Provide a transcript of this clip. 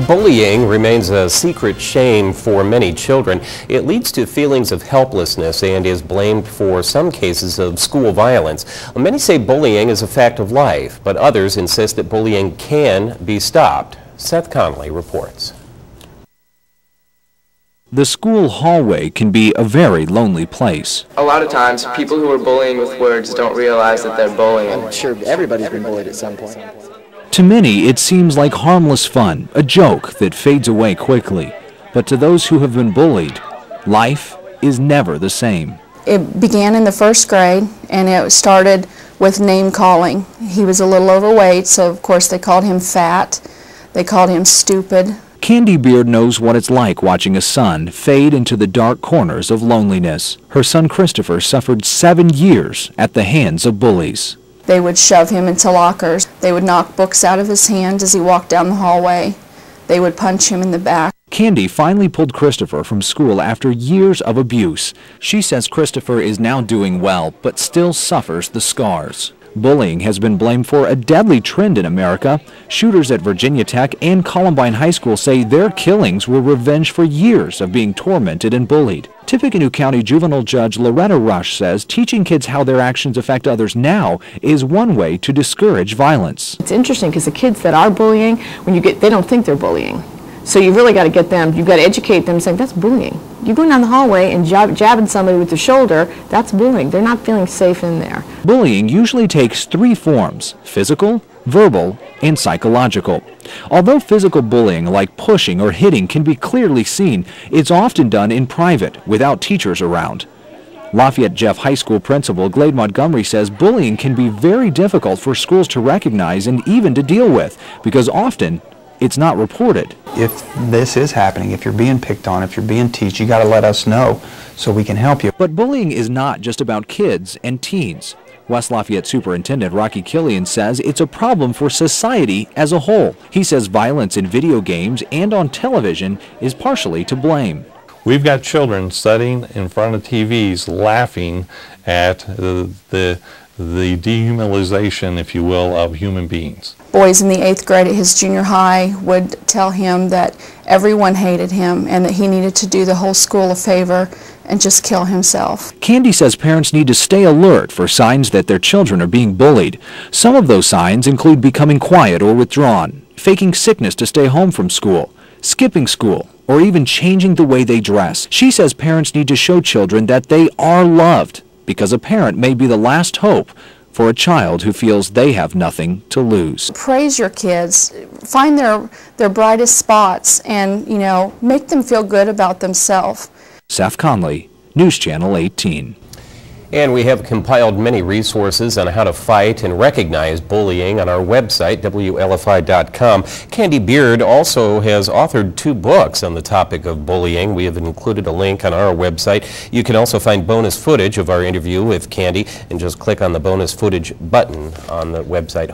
Bullying remains a secret shame for many children. It leads to feelings of helplessness and is blamed for some cases of school violence. Many say bullying is a fact of life, but others insist that bullying can be stopped. Seth Conley reports. The school hallway can be a very lonely place. A lot of times, people who are bullying with words don't realize that they're bullying. I'm sure everybody's been bullied at some point. To many, it seems like harmless fun, a joke that fades away quickly. But to those who have been bullied, life is never the same. It began in the first grade, and it started with name calling. He was a little overweight, so of course they called him fat. They called him stupid. Candy Beard knows what it's like watching a son fade into the dark corners of loneliness. Her son Christopher suffered 7 years at the hands of bullies. They would shove him into lockers. They would knock books out of his hand as he walked down the hallway. They would punch him in the back. Candy finally pulled Christopher from school after years of abuse. She says Christopher is now doing well, but still suffers the scars. Bullying has been blamed for a deadly trend in America. Shooters at Virginia Tech and Columbine High School say their killings were revenge for years of being tormented and bullied. Tippecanoe County Juvenile Judge Loretta says teaching kids how their actions affect others now is one way to discourage violence. It's interesting because the kids that are bullying, they don't think they're bullying. So you really got to get them, you've got to educate them saying that's bullying. You're going down the hallway and jabbing somebody with the shoulder, that's bullying. They're not feeling safe in there. Bullying usually takes 3 forms: physical, verbal, and psychological. Although physical bullying like pushing or hitting can be clearly seen, it's often done in private without teachers around. Lafayette Jeff High School principal Glade Montgomery says bullying can be very difficult for schools to recognize and even to deal with because often it's not reported. If this is happening, if you're being picked on, if you're being teased, you got to let us know so we can help you. But bullying is not just about kids and teens. West Lafayette Superintendent Killion says it's a problem for society as a whole. He says violence in video games and on television is partially to blame. We've got children sitting in front of TVs laughing at the dehumanization, if you will, of human beings. Boys in the 8th grade at his junior high would tell him that everyone hated him and that he needed to do the whole school a favor and just kill himself. Candy says parents need to stay alert for signs that their children are being bullied. Some of those signs include becoming quiet or withdrawn, faking sickness to stay home from school, skipping school, or even changing the way they dress. She says parents need to show children that they are loved, because a parent may be the last hope for a child who feels they have nothing to lose. Praise your kids, find their brightest spots, and make them feel good about themselves. Seth Conley, News Channel 18. And we have compiled many resources on how to fight and recognize bullying on our website, WLFI.com. Candy Beard also has authored 2 books on the topic of bullying. We have included a link on our website. You can also find bonus footage of our interview with Candy and just click on the bonus footage button on the website